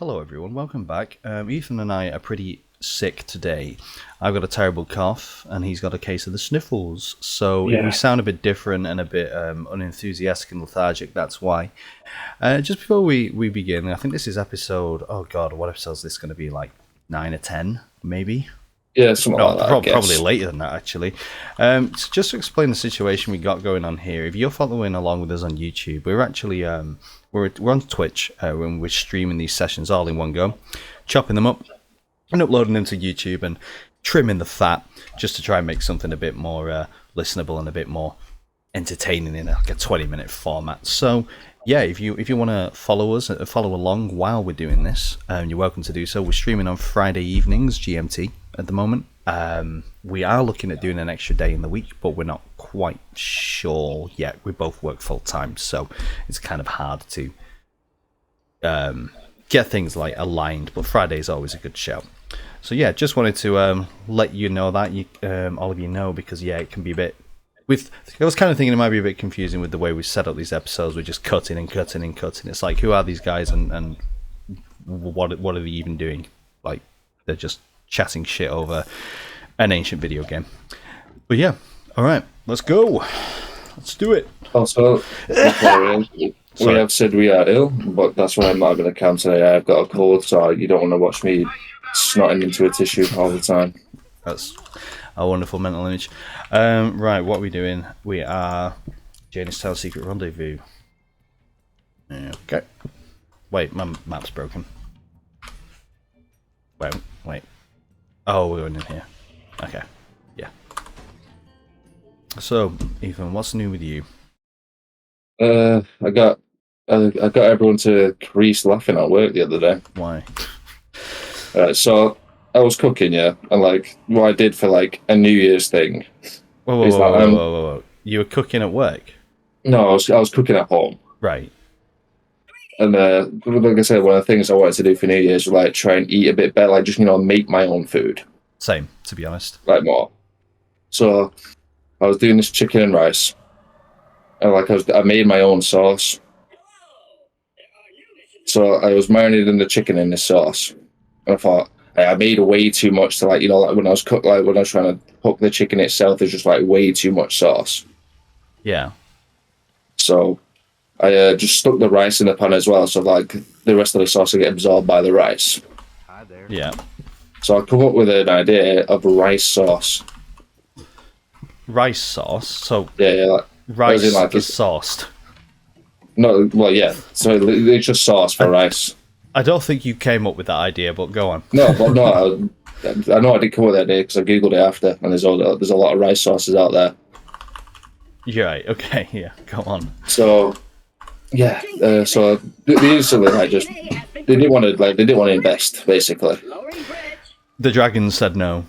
Hello everyone, welcome back. Ethan and I are pretty sick today. I've got a terrible cough and he's got a case of the sniffles. So if we sound a bit different and a bit unenthusiastic and lethargic, that's why. Just before we begin, I think this is episode, oh god, what episode is this going to be, like 9 or 10 maybe? Yeah, something like that, probably later than that, actually. So just to explain the situation we got going on here, if you're following along with us on YouTube, we're actually we're on Twitch when we're streaming these sessions all in one go, chopping them up and uploading them to YouTube and trimming the fat just to try and make something a bit more listenable and a bit more entertaining in like a 20-minute format. So yeah, if you want to follow us, follow along while we're doing this, you're welcome to do so. We're streaming on Friday evenings GMT at the moment. We are looking at doing an extra day in the week, but we're not quite sure yet. We both work full time, so it's kind of hard to get things like aligned, but Friday is always a good shout. So yeah, just wanted to let you know that, all of you know, because yeah, it can be a bit, I was kind of thinking it might be a bit confusing with the way we set up these episodes. We're just cutting and cutting and cutting. It's like, who are these guys and what are they even doing? Like, they're just chatting shit over an ancient video game. But yeah, all right, let's go. Let's do it. Also, we have said we are ill, but that's why I'm not going to come today. I've got a cold, so you don't want to watch me snotting into a tissue all the time. That's a wonderful mental image. Right, what are we doing? We are Janestown Secret Rendezvous. Okay. Wait, my map's broken. Wait. Oh, we're in here. Okay. Yeah. So, Ethan, what's new with you? I got everyone to crease laughing at work the other day. Why? So I was cooking, yeah, and like what I did for like a New Year's thing. Whoa. You were cooking at work? No, I was cooking at home. Right. And like I said, one of the things I wanted to do for New Year's was like try and eat a bit better, like just make my own food. Same, to be honest. Like more. So I was doing this chicken and rice, and I made my own sauce. So I was marinating the chicken in this sauce, and I thought I made way too much to like when I was when I was trying to cook the chicken itself, there's just like way too much sauce. Yeah. So I just stuck the rice in the pan as well, so like the rest of the sauce will get absorbed by the rice. Hi there. Yeah. So I come up with an idea of rice sauce. Rice sauce? So yeah, like, rice is sauced. No, well, yeah. So it's just sauce for rice. I don't think you came up with that idea, but go on. No, but no, I know I did come up with that idea because I googled it after, and there's a lot of rice sauces out there. You're right. Okay. Yeah. Go on. So yeah. So they instantly they didn't want to invest basically. The dragons said no.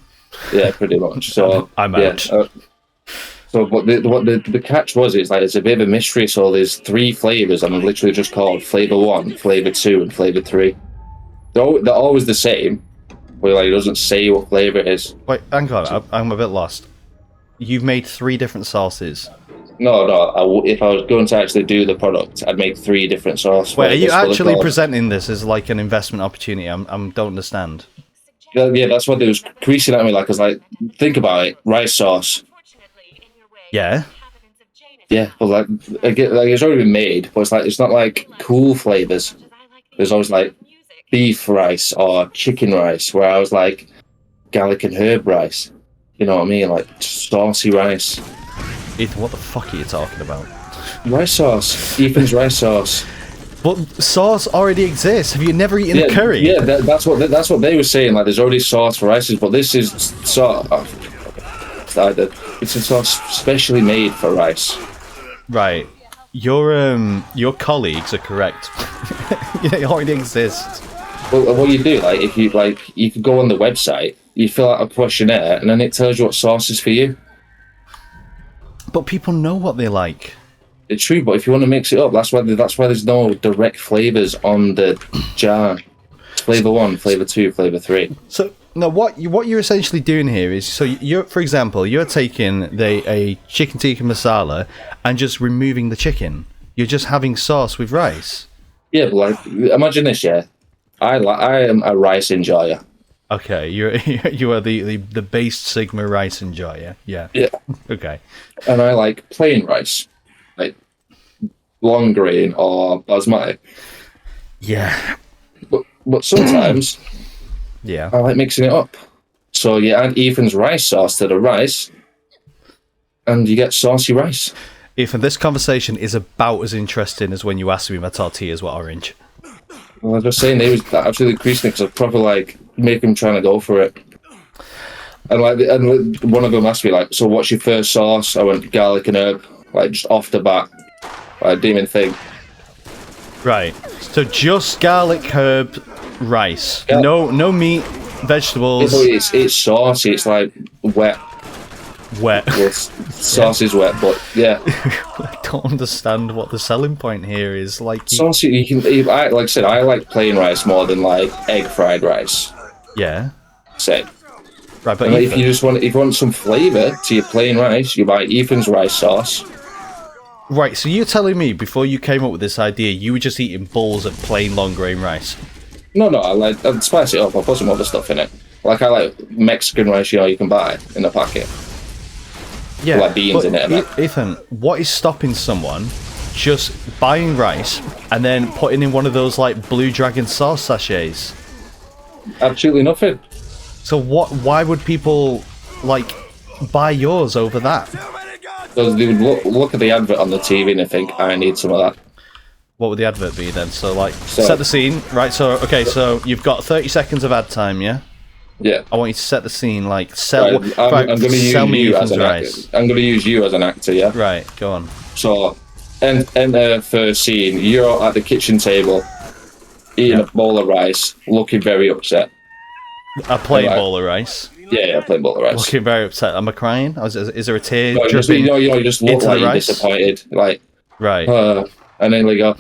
Yeah, pretty much. So I'm out. So, but the catch was, it's a bit of a mystery. So there's 3 flavors, and they're literally just called flavor 1, flavor 2, and flavor 3. They're always the same, but like it doesn't say what flavor it is. Wait, hang on, I'm a bit lost. You've made 3 different sauces. No. If I was going to actually do the product, I'd make 3 different sauces. Wait, are you actually presenting this as like an investment opportunity? I don't understand. Yeah, that's what they was creasing at me like. I was like, think about it, rice sauce. Yeah. Yeah, but like it's already been made, but it's not like cool flavors. There's always like beef rice or chicken rice, where I was like garlic and herb rice. You know what I mean? Like saucy rice. Ethan, what the fuck are you talking about? Rice sauce. Ethan's rice sauce. But sauce already exists. Have you never eaten a curry? Yeah, that's what they were saying. Like, there's already sauce for rices, but this is sauce. It's a sauce specially made for rice. Right. Your colleagues are correct. It already exists. Well, what you do, like, if you could go on the website, you fill out a questionnaire, and then it tells you what sauce is for you. But people know what they like. It's true, but if you want to mix it up, that's why there's no direct flavors on the jar. Flavor 1, flavor 2, flavor 3. So now, what you're essentially doing here is, so for example, you're taking a chicken tikka masala and just removing the chicken. You're just having sauce with rice. Yeah, but like, imagine this, yeah. I am a rice enjoyer. Okay, you are the base Sigma rice enjoyer. Yeah. Yeah. Okay. And I like plain rice, like long grain or basmati. Yeah. But sometimes Yeah. I like mixing it up. So you add Ethan's rice sauce to the rice, and you get saucy rice. Ethan, this conversation is about as interesting as when you asked me my tortillas were orange. Well, I was just saying they was absolutely creasing because I proper like make him trying to go for it. And one of them asked me like, "So what's your first sauce?" I went garlic and herb, like just off the bat. I didn't even think. Right. So just garlic, herb, rice. Yeah. No meat, vegetables. It's saucy. It's like wet. Wet. Well, sauce is wet, but yeah. I don't understand what the selling point here is. Like Saucy, like I said, I like plain rice more than like egg fried rice. Yeah. Say. Right, but if you want some flavour to your plain rice, you buy Ethan's rice sauce. Right, so you're telling me before you came up with this idea, you were just eating bowls of plain long grain rice? No, I'd spice it up. I'll put some other stuff in it. Like I like Mexican rice, you can buy in a packet. Yeah, like beans in it. Ethan, what is stopping someone just buying rice and then putting in one of those like Blue Dragon sauce sachets? Absolutely nothing. So why would people like buy yours over that? Because they would look at the advert on the TV and they think, I need some of that. What would the advert be then? So like, set the scene, right? So okay, so you've got 30 seconds of ad time, yeah? Yeah. I want you to set the scene, like sell. Right, I'm going to use you as an actor. I'm going to use you as an actor, yeah. Right, go on. So, enter first scene. You're at the kitchen table, eating a bowl of rice, looking very upset. A plain bowl of rice. Yeah, plain bowl of rice. Looking very upset. Am I crying? Is there a tear No, dripping? You just look like you're disappointed, like. Right. And then they go,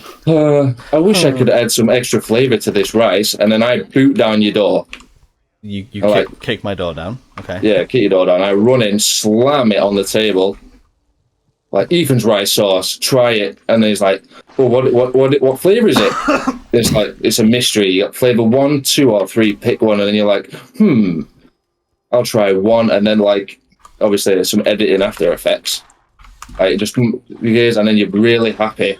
I wish I could add some extra flavour to this rice, and then I boot down your door. You kick my door down. Okay. Yeah, kick your door down. I run in, slam it on the table. Like, Ethan's rice sauce, try it. And then he's like, well, what flavour is it? It's like, it's a mystery. You got flavour 1, 2, or 3, pick one. And then you're like, I'll try one. And then, like, obviously there's some editing after effects. Like, it just goes, and then you're really happy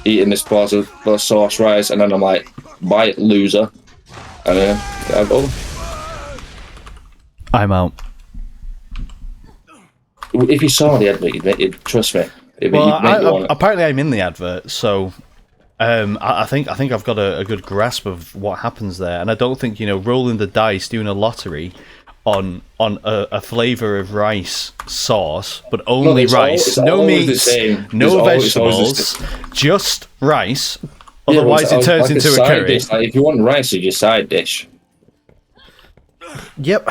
eating this pot of sauce rice. And then I'm like, buy it, loser. And then I go. I'm out. If you saw the advert, you'd trust me. Apparently I'm in the advert, so I think I've got a good grasp of what happens there, and I don't think rolling the dice, doing a lottery on a flavour of rice sauce, but only rice, no meats, no vegetables, just rice. Otherwise, it turns into a curry. Dish. Like, if you want rice, it's your side dish. Yep,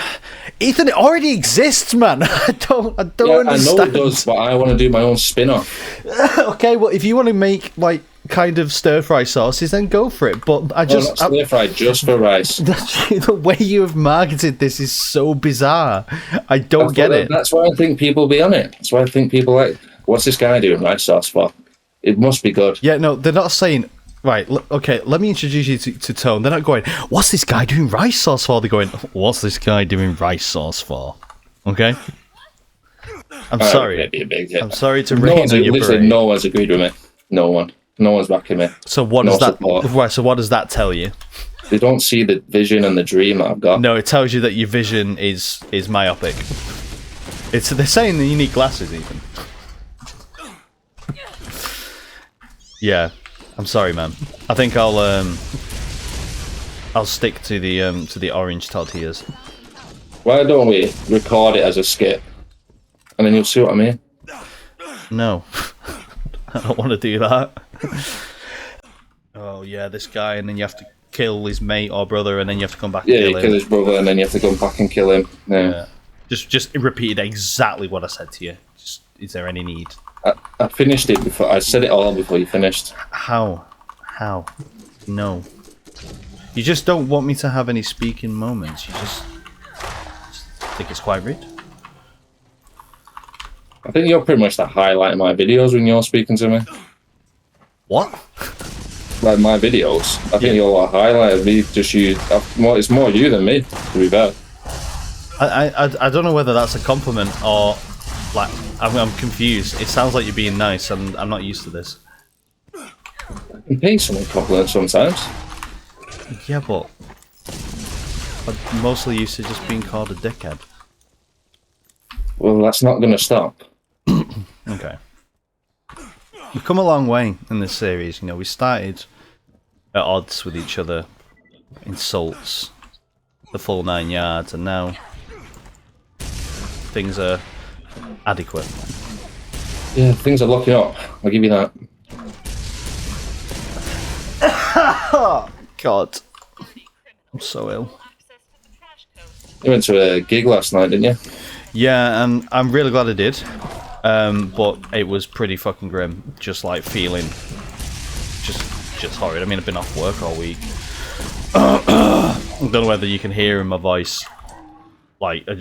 Ethan, it already exists, man. I don't understand. I know it does, but I want to do my own spin-off. Okay, well, if you want to make like kind of stir-fry sauces, then go for it. But not stir-fry, just for rice. The way you have marketed this is so bizarre. I don't get it. That's why I think people be on it. That's why I think people like, what's this guy doing rice sauce for? It must be good. Yeah, no, they're not saying. Right, okay, let me introduce you to Tone. They're not going, what's this guy doing rice sauce for? They're going, what's this guy doing rice sauce for? Okay? I'm sorry. I'm sorry to rain on your parade. No one's agreed with me. No one. No one's backing me. So what does so what does that tell you? They don't see the vision and the dream that I've got. No, it tells you that your vision is myopic. They're saying that you need glasses, even. Yeah. I'm sorry, man. I think I'll stick to the orange tortillas. Why don't we record it as a skit, and then you'll see what I mean? No, I don't want to do that. Oh yeah, this guy, and then you have to kill his mate or brother, and then you have to come back. Yeah, and you kill his brother, and then you have to come back and kill him. Yeah. Just repeated exactly what I said to you. Is there any need? I finished it before. I said it all before you finished. How? No. You just don't want me to have any speaking moments. You just think it's quite rude. I think you're pretty much the highlight of my videos when you're speaking to me. What? like my videos. I think you're a highlight of me. It's more you than me, to be fair. I don't know whether that's a compliment or like I'm confused. It sounds like you're being nice, and I'm not used to this. I can pay someone compliments sometimes. Yeah, but I'm mostly used to just being called a dickhead. Well, that's not going to stop. Okay. We've come a long way in this series. You know, we started at odds with each other, insults, the full 9 yards, and now things are adequate. Yeah, things are locking up. I'll give you that. God. I'm so ill. You went to a gig last night, didn't you? Yeah, and I'm really glad I did. But it was pretty fucking grim. Just like feeling just horrid. I mean, I've been off work all week. I don't know whether you can hear in my voice. Like, I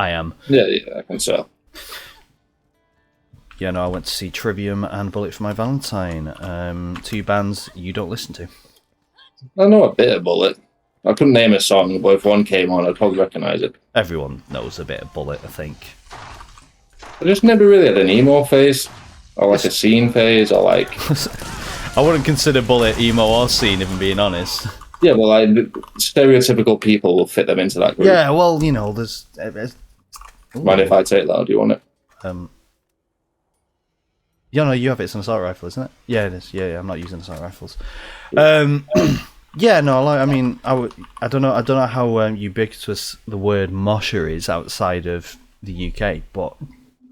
am. Yeah, I can tell. Yeah, no, I went to see Trivium and Bullet for My Valentine. 2 bands you don't listen to. I know a bit of Bullet. I couldn't name a song, but if one came on, I'd probably recognise it. Everyone knows a bit of Bullet, I think. I just never really had an emo phase, or like a scene phase, or like... I wouldn't consider Bullet emo or scene, if I'm being honest. Yeah, well, like, stereotypical people will fit them into that group. Yeah, well, you know, there's... Mind if I take that, or do you want it? Yeah, no, you have it. It's an assault rifle, isn't it? Yeah, it is. Yeah, I'm not using assault rifles. Yeah, no, like, I mean, I don't know how ubiquitous the word mosher is outside of the UK, but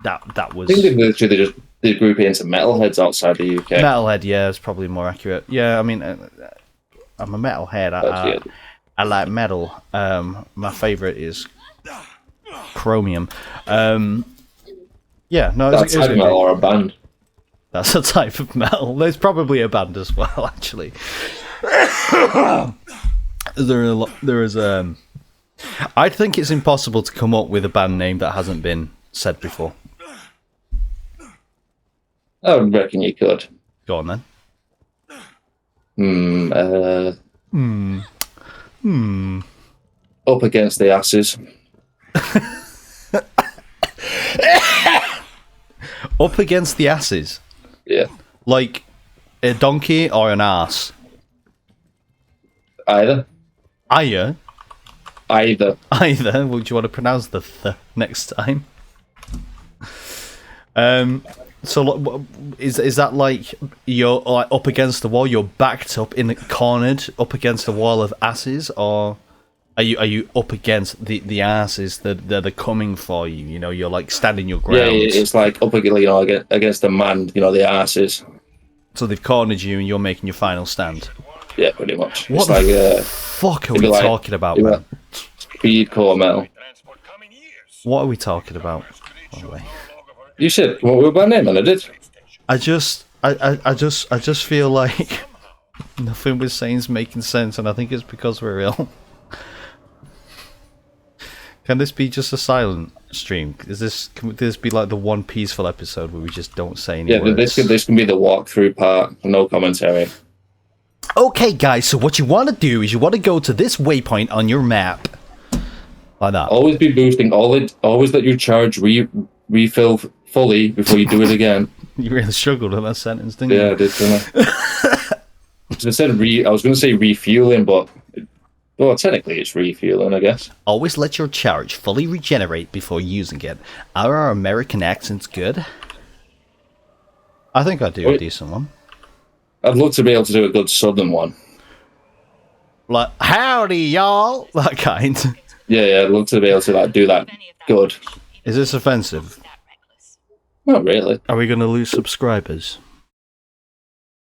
that was... I think they group it into metalheads outside the UK. Metalhead, yeah, is probably more accurate. Yeah, I mean, I'm a metalhead. I like metal. My favourite is chromium. Yeah, no, that's heavy metal or a band. That's a type of metal. There's probably a band as well, actually. There is I think it's impossible to come up with a band name that hasn't been said before. I reckon you could. Go on then. Up against the asses. Up against the asses? Yeah. Like a donkey or an ass? Either. Either? Either. Either. Would you want to pronounce the th next time? So is that like you're like up against the wall? You're backed up in the cornered up against the wall of asses, or are you up against the asses that they're coming for you? You know, you're like standing your ground. Yeah, it's like up against the man. You know, the asses. So they've cornered you, and you're making your final stand. Yeah, pretty much. What it's the fuck are we talking about, man? Speedcore metal. What are we talking about, by the way? You said what were my name, and I did. I just feel like nothing we're saying is making sense, and I think it's because we're ill. Can this be just a silent stream? Can this be like the one peaceful episode where we just don't say any words? This can be the walkthrough part, no commentary. Okay, guys, so what you want to do is you want to go to this waypoint on your map. Like that. Always be boosting, always let your charge refill fully before you do it again. You really struggled with that sentence, didn't you? Yeah, I did, didn't I? Instead of I was going to say refueling, but well, technically it's refueling, I guess. Always let your charge fully regenerate before using it. Are our American accents good? I think I do a decent one. I'd love to be able to do a good southern one. Like, howdy, y'all! That kind. Yeah, I'd love to be able to like do that good. Is this offensive? Not really. Are we going to lose subscribers?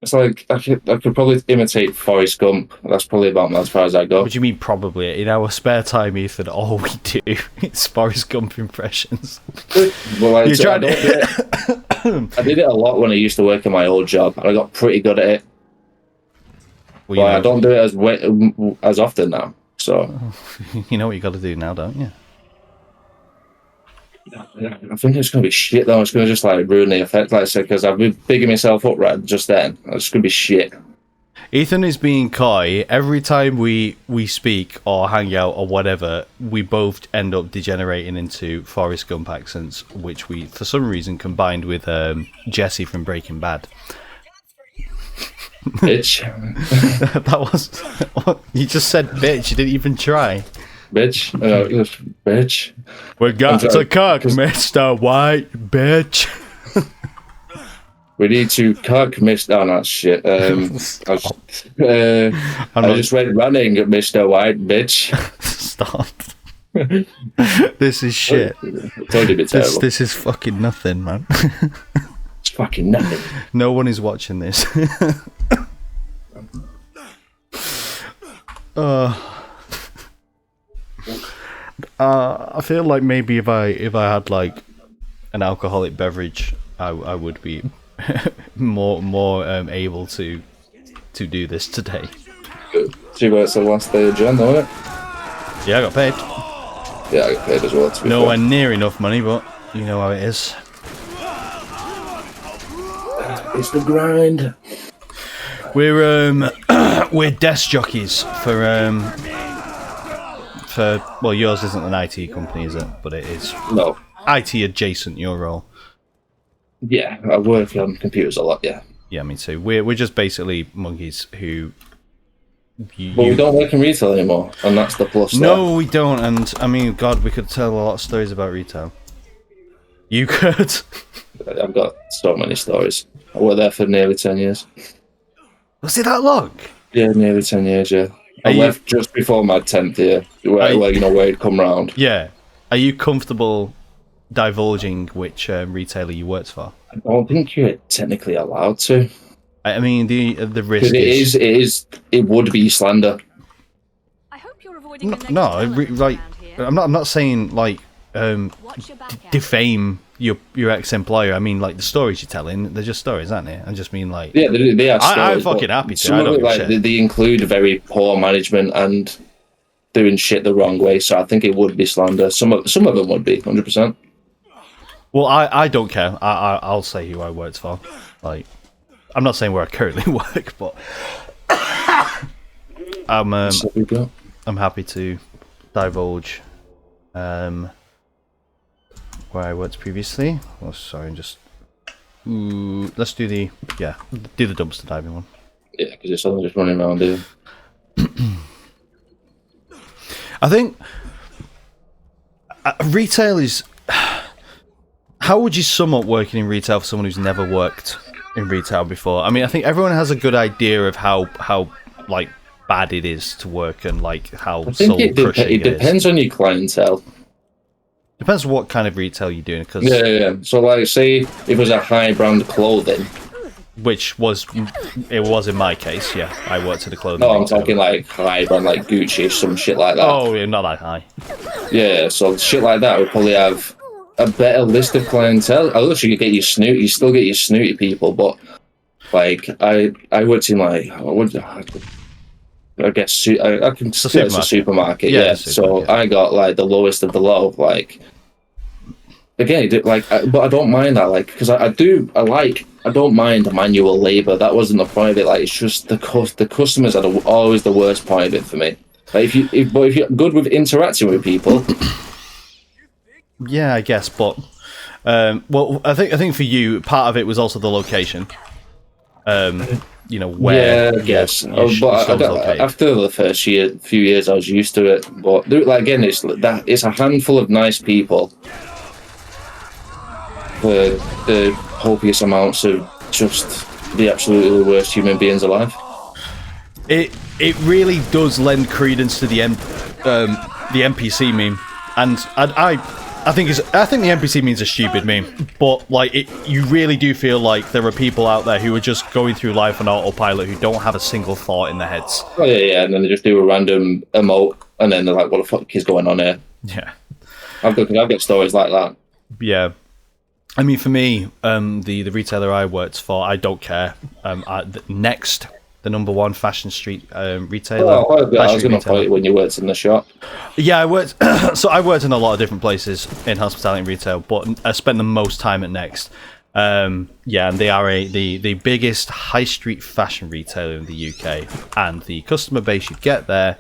It's like, I could probably imitate Forrest Gump. That's probably about as far as I go. What do you mean, probably? In our spare time, Ethan, all we do is Forrest Gump impressions. Well, I did it a lot when I used to work in my old job, and I got pretty good at it. Well, but I don't do it as often now, so... You know what you got to do now, don't you? I think it's going to be shit though. It's going to just like ruin the effect, like I said, because I've been bigging myself up right just then. It's going to be shit. Ethan is being coy. Every time we speak or hang out or whatever, we both end up degenerating into Forrest Gump accents, which we, for some reason, combined with Jesse from Breaking Bad. Bitch. That was... You just said bitch. You didn't even try. Bitch. Bitch. We got to cook, Mr. White, bitch. We need to cook, Mr. Oh, no, shit. I just went running, Mr. White, bitch. Stop. This is shit. Totally bit terrible. This is fucking nothing, man. It's fucking nothing. No one is watching this. I feel like maybe if I had like an alcoholic beverage, I would be more able to do this today. Good. See, it's the last day of Jan, though, isn't it? Yeah, I got paid. Yeah, I got paid as well. Nowhere near enough money, but you know how it is. It's the grind. We're desk jockeys for well, yours isn't an IT company, is it? But it is. No. IT adjacent your role. Yeah, I work on computers a lot. Yeah. Yeah, me too. We're just basically monkeys who. But we don't work in retail anymore, and that's the plus. No, we don't. And I mean, God, we could tell a lot of stories about retail. You could. I've got so many stories. I worked there for nearly 10 years. Was it that long? Yeah, nearly 10 years. Yeah, I left just before my 10th year, where it'd come round. Yeah. Are you comfortable divulging which retailer you worked for? I don't think you're technically allowed to. I mean, the risk it would be slander. I hope you're avoiding I'm not saying like defame your ex-employer. I mean, like the stories you're telling, they're just stories, aren't they? I just mean like they are stories. I'm fucking happy to. Some of it, they include very poor management and doing shit the wrong way. So I think it would be slander. Some of them would be 100%. Well, I don't care. I'll say who I worked for. Like, I'm not saying where I currently work, but I'm happy to divulge where I worked previously. Oh, sorry, just let's do the dumpster diving one. Yeah, because it's all just running around here. I think retail is. How would you sum up working in retail for someone who's never worked in retail before? I mean, I think everyone has a good idea of how like bad it is to work and like how soul crushing it is. It depends on your clientele. Depends what kind of retail you're doing. Cause yeah. So, like, say if it was a high brand clothing, which was in my case. Yeah, I worked at a clothing. No, I'm talking like high brand, like Gucci, some shit like that. Oh, yeah, not that high. Yeah, so shit like that would probably have a better list of clientele. I wish you could get your snooty, you still get your snooty people, but like I worked in like I guess I can say it's a supermarket. Yeah, so I got like the lowest of the low. Like again, like, but I don't mind that, like, because I don't mind manual labor. That wasn't the point of it. Like, it's just the customers are always the worst part of it for me. Like, if you're good with interacting with people. Yeah, I guess, but well, I think for you, part of it was also the location. You know where. Yeah, I guess. After the first few years, I was used to it. But like again, it's a handful of nice people for the copious amounts of just the absolutely worst human beings alive. It really does lend credence to the NPC meme, and I think the NPC meme's a stupid meme, but like you really do feel like there are people out there who are just going through life on autopilot who don't have a single thought in their heads. Oh yeah, and then they just do a random emote, and then they're like, "What the fuck is going on here?" Yeah, I've got stories like that. Yeah, I mean, for me, the retailer I worked for, I don't care. Next the #1 fashion street retailer. Oh, I High was street going to point when you worked in the shop. Yeah, I worked. So I worked in a lot of different places in hospitality and retail, but I spent the most time at Next. Yeah, and they are the biggest high street fashion retailer in the UK, and the customer base you get there,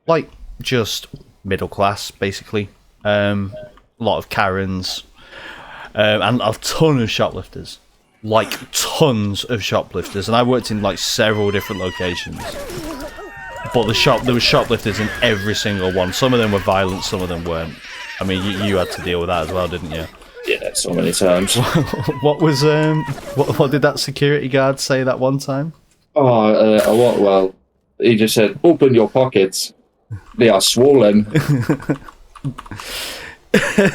like just middle class basically. A lot of Karens, and a ton of shoplifters, like tons of shoplifters. And I worked in like several different locations, but there was shoplifters in every single one. Some of them were violent, some of them weren't. I mean, you had to deal with that as well, didn't you? Yeah, so many times. What was what did that security guard say that one time? Well, he just said, "Open your pockets. They are swollen."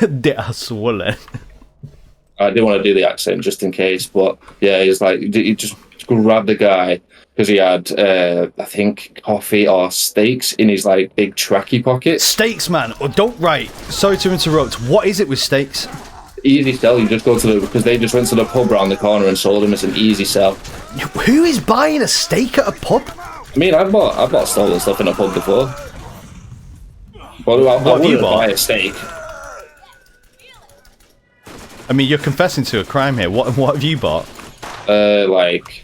They are swollen. I didn't want to do the accent just in case, but yeah, he's like, he just grabbed the guy because he had, I think, coffee or steaks in his like big tracky pocket. Steaks, man. Oh, don't right. Sorry to interrupt. What is it with steaks? Easy sell. You just go to because they just went to the pub around the corner and sold them. It's an easy sell. Who is buying a steak at a pub? I mean, I've bought stolen stuff in a pub before. But I have you wouldn't bought? buy a steak. I mean, you're confessing to a crime here. What have you bought? Like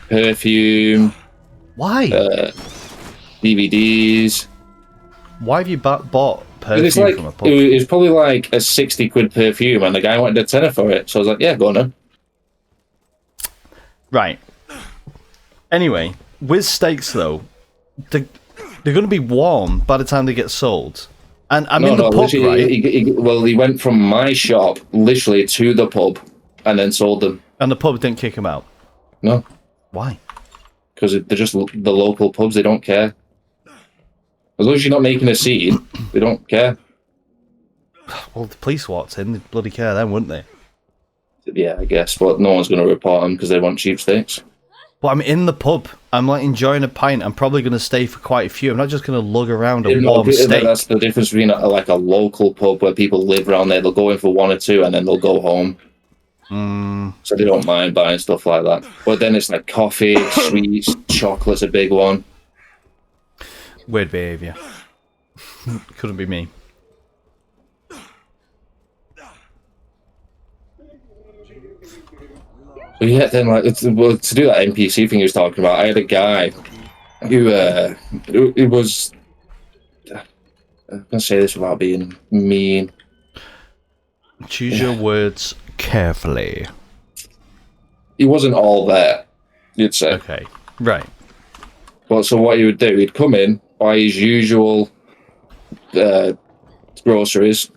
perfume. Why? DVDs. Why have you bought perfume It's like from a pub? it was probably like a 60 quid perfume, and the guy wanted a tenner for it. So I was like, "Yeah, go on then." Right. Anyway, with steaks though, they're going to be warm by the time they get sold. And I'm in the pub, right? He went from my shop literally to the pub, and then sold them. And the pub didn't kick him out. No, Why? because they're just the local pubs. They don't care. As long as you're not making a scene, they don't care. Well, the police walked in, they'd bloody care then, wouldn't they? Yeah, I guess, but no one's going to report them because they want cheap steaks. But I'm in the pub. I'm like enjoying a pint. I'm probably going to stay for quite a few. I'm not just going to lug around a warm steak. That's the difference between like a local pub where people live around there. They'll go in for one or two and then they'll go home. So they don't mind buying stuff like that. But then it's like coffee, sweets, chocolate's a big one. Weird behaviour. Couldn't be me. But yeah, then like to do that NPC thing he was talking about, I had a guy who it was. I'm gonna say this without being mean. Choose your words carefully. He wasn't all there, you'd say. Okay, right. But so what he would do, he'd come in, buy his usual groceries,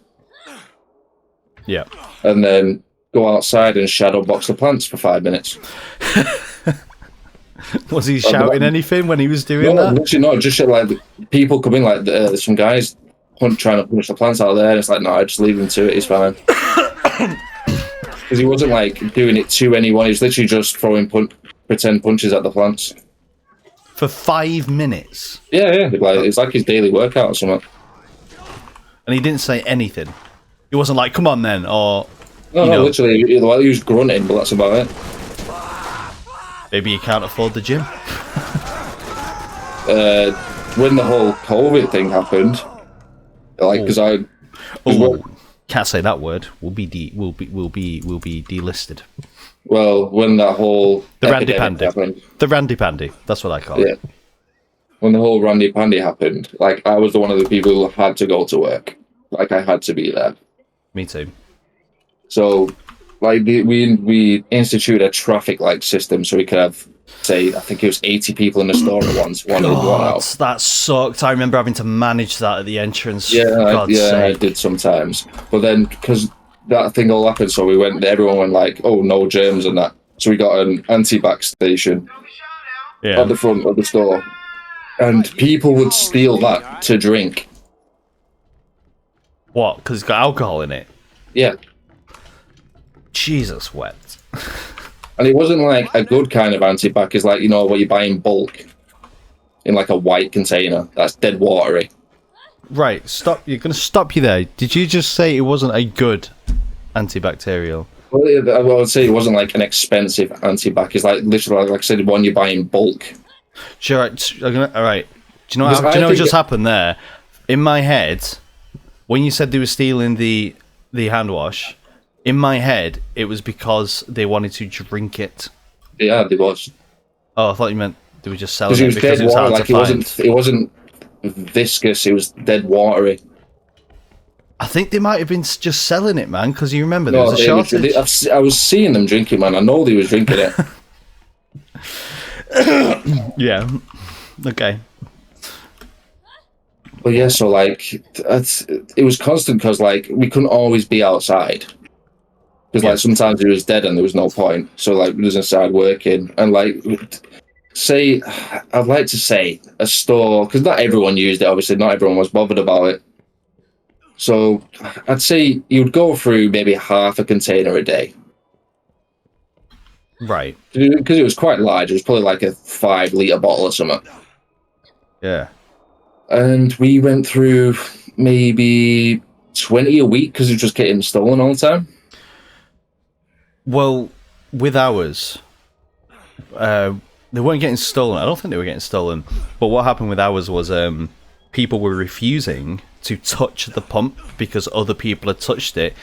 Yeah. and then go outside and shadow box the plants for 5 minutes. Was he shouting anything when he was doing No, that? literally not. Just like people come in, like there's some guys trying to punch the plants out there, and it's like, no, I just leave him to it. He's fine. Because he wasn't like doing it to anyone. He was literally just throwing pretend punches at the plants. For 5 minutes. Yeah. Like it's like his daily workout or something. And he didn't say anything. He wasn't like, come on then, or... No, you know, literally, he was grunting, but that's about it. maybe you can't afford the gym. When the whole COVID thing happened, like because Can't say that word. We'll be delisted. well, when that whole The Randy epidemic Pandy. happened, The Randy Pandy. That's what I call yeah. it. When the whole Randy Pandy happened, like I was one of the people who had to go to work. Like I had to be there. Me too. So, like we instituted a traffic light system so we could have, say, I think it was 80 people in the store at once, one in, one God, out. that sucked. I remember having to manage that at the entrance. Yeah, God's I sake. did sometimes. But then because that thing all happened, so everyone went like, "Oh, no germs" and that. So we got an anti-vax station at the front of the store, and people would steal that to drink. What? Because it's got alcohol in it? Yeah. Jesus wept. And it wasn't like a good kind of anti-vax. It's like, what you buy in bulk in like a white container that's dead watery. Right, stop. You're going to stop you there. Did you just say it wasn't a good antibacterial? Well, I would say it wasn't like an expensive antibac. It's like literally, like I said, one you buy in bulk. Sure. All right. Do you know Because what? I Do you know what think- just happened there? In my head, when you said they were stealing the hand wash, in my head it was because they wanted to drink it. Yeah, there was. Oh, I thought you meant they were just selling Because it was because dead it was water. hard Like to find. it wasn't viscous. It was dead watery. I think they might have been just selling it, man. Because you remember there No, was a shortage. I was seeing them drinking, man. I know they was drinking it. Yeah. Okay. But yeah, so like it was constant because like we couldn't always be outside because like sometimes it was dead and there was no point. So like we was inside working and like say I'd like to say a store because not everyone used it. Obviously, not everyone was bothered about it. So I'd say you'd go through maybe half a container a day. Right. Because it was quite large. It was probably like a 5-litre bottle or something. Yeah. And we went through maybe 20 a week because it was just getting stolen all the time. Well, with ours, they weren't getting stolen. I don't think they were getting stolen. But what happened with ours was people were refusing to touch the pump because other people had touched it,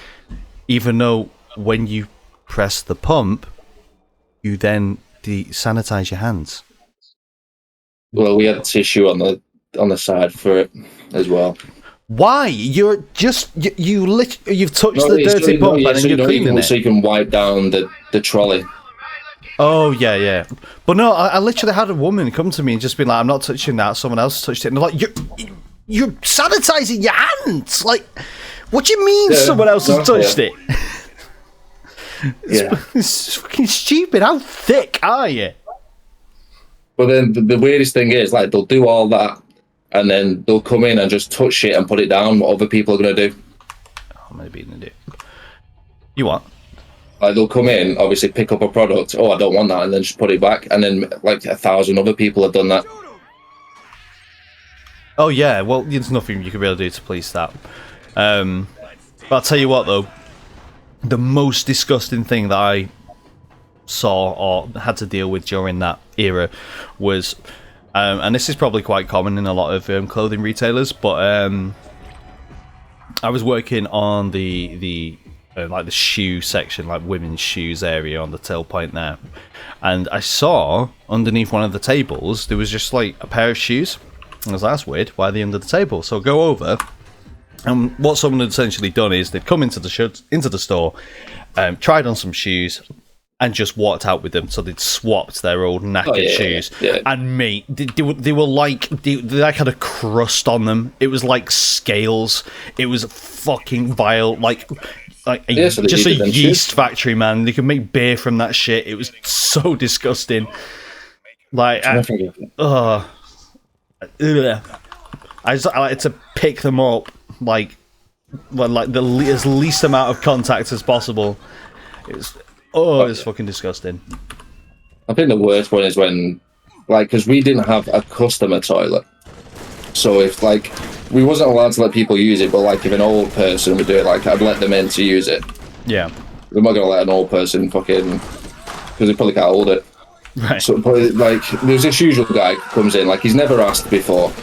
even though when you press the pump, you then sanitize your hands. Well, we had tissue on the side for it as well. Why? You're just you've touched the it's dirty pump and then you're cleaning it. So you can wipe down the trolley. Oh yeah. But no, I literally had a woman come to me and just be like, "I'm not touching that. Someone else touched it." And they're like, "You're sanitizing your hands. Like, what do you mean someone else has touched it?" It's fucking stupid. How thick are you? But then the weirdest thing is, like, they'll do all that, and then they'll come in and just touch it and put it down. What other people are gonna do? I'm gonna be an idiot. You what? Like, they'll come in, obviously pick up a product. Oh, I don't want that, and then just put it back. And then like 1,000 other people have done that. Oh yeah. Well, there's nothing you can really do to police that. But I'll tell you what though. The most disgusting thing that I saw or had to deal with during that era was, and this is probably quite common in a lot of clothing retailers, but I was working on the like the shoe section, like women's shoes area on the tail point there, and I saw underneath one of the tables there was just like a pair of shoes, and I was like, that's weird, why are they under the table? So I go over. And what someone had essentially done is they'd come into the store, tried on some shoes, and just walked out with them. So they'd swapped their old knackered shoes. Yeah. And mate, they were like they like had a crust on them. It was like scales. It was fucking vile, like just a yeast factory, man. They could make beer from that shit. It was so disgusting. Like, I like to pick them up. Like the as least amount of contact as possible. It's fucking disgusting. I think the worst one is when, like, because we didn't have a customer toilet, so if like we wasn't allowed to let people use it, but like if an old person would do it, like I'd let them in to use it. Yeah, we're not gonna let an old person fucking because they probably can't hold it. Right. So, but like, there's this usual guy who comes in, like he's never asked before.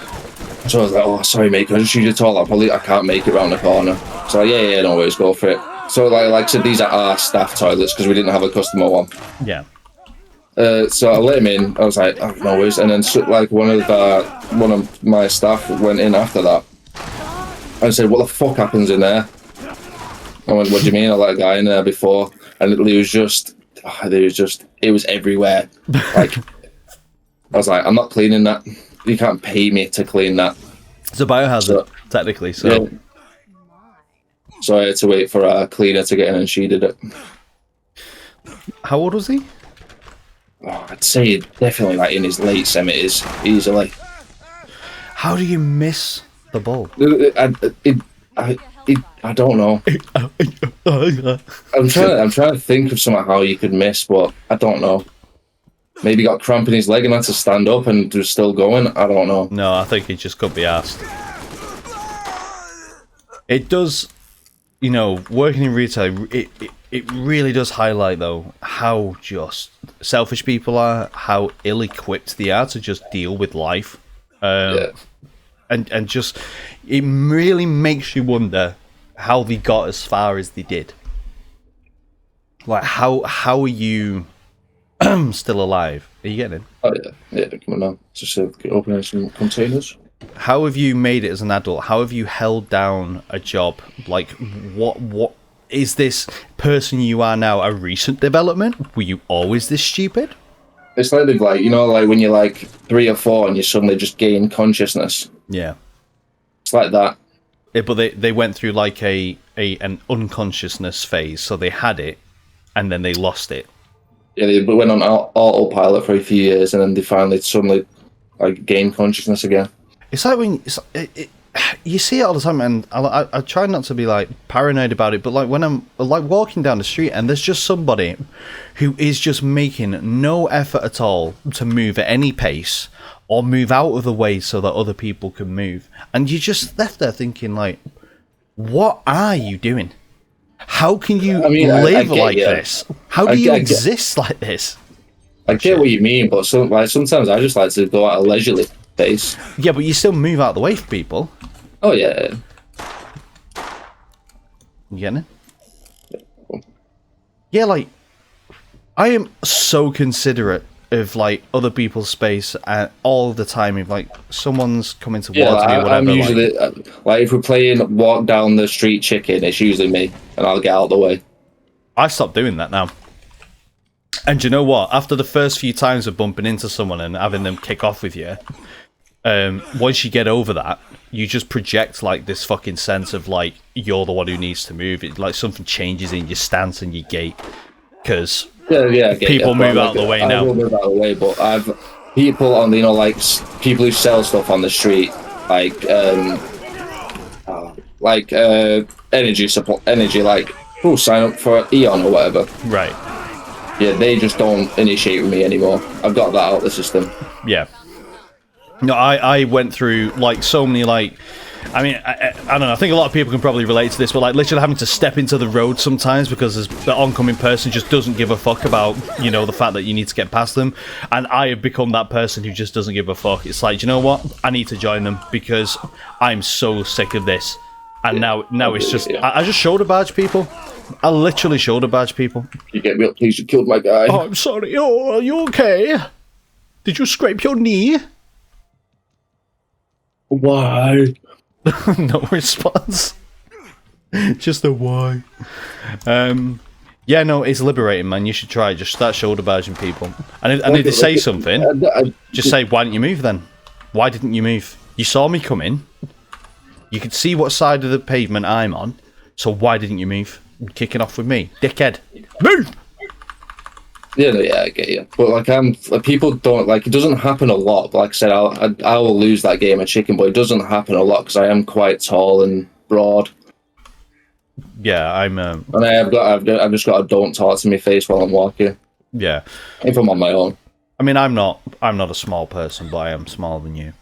So I was like, oh, sorry, mate, can I just use your toilet? I can't make it round the corner. So yeah, no worries, go for it. So like I said, these are our staff toilets because we didn't have a customer one. Yeah. So I let him in. I was like, oh, no worries. And then like one of my staff went in after that. I said, what the fuck happens in there? I went, what do you mean? I let a guy in there before, and it was everywhere. Like I was like, I'm not cleaning that. You can't pay me to clean that. It's a biohazard, technically. So. Yeah. So I had to wait for a cleaner to get in, and she did it. How old was he? Oh, I'd say definitely like in his late 70s, easily. How do you miss the ball? I don't know. I'm trying to think of somehow you could miss, but I don't know. Maybe got cramp in his leg and had to stand up and was still going. I don't know. No, I think he just couldn't be asked. It does, working in retail, it really does highlight, though, how just selfish people are, how ill-equipped they are to just deal with life. And just, it really makes you wonder how they got as far as they did. Like, how are you still alive? Are you getting it? Oh, yeah, come on. Just opening some containers. How have you made it as an adult? How have you held down a job? Like, what is this person you are now a recent development? Were you always this stupid? It's like like when you're like 3 or 4 and you suddenly just gain consciousness. Yeah. It's like that. Yeah, but they went through like an unconsciousness phase, so they had it, and then they lost it. Yeah, they went on autopilot for a few years, and then they finally suddenly like gained consciousness again. It's like when you see it all the time, and I try not to be like paranoid about it, but like when I'm like walking down the street and there's just somebody who is just making no effort at all to move at any pace or move out of the way so that other people can move, and you just left there thinking like, what are you doing? How can you live like this? How do you exist like this? I get what you mean, but sometimes I just like to go at a leisurely pace. Yeah, but you still move out of the way for people. Oh yeah. You getting it? Yeah, like, I am so considerate of like other people's space all the time. If like someone's coming towards me or whatever, I'm usually like if we're playing walk down the street chicken, it's usually me, and I'll get out of the way. I stopped doing that now. And you know what? After the first few times of bumping into someone and having them kick off with you, once you get over that, you just project like this fucking sense of like you're the one who needs to move. It like something changes in your stance and your gait because people move out of the way now. I will move out of the way, but I've people on like people who sell stuff on the street, like energy, like sign up for Eon or whatever. Right. Yeah, they just don't initiate with me anymore. I've got that out of the system. Yeah. No, I went through like so many like, I mean, I don't know. I think a lot of people can probably relate to this, but like literally having to step into the road sometimes because the oncoming person just doesn't give a fuck about the fact that you need to get past them, and I have become that person who just doesn't give a fuck. It's like, you know what? I need to join them because I'm so sick of this, and now it's just I just shoulder barge people. I literally shoulder barge people. You get me up, please. You killed my guy. Oh, I'm sorry. Oh, are you okay? Did you scrape your knee? Why? No response. Just a why. Yeah, no, it's liberating, man. You should try. Just start shoulder barging people. And if they say something, just say, why didn't you move then? Why didn't you move? You saw me come in. You could see what side of the pavement I'm on. So why didn't you move? You're kicking off with me. Dickhead. Move! Yeah, I get you. But people don't it doesn't happen a lot. But like I said, I will lose that game of chicken, but it doesn't happen a lot because I am quite tall and broad. Yeah, I'm. And I've just got a don't talk to me face while I'm walking. Yeah. If I'm on my own. I mean, I'm not a small person, but I am smaller than you.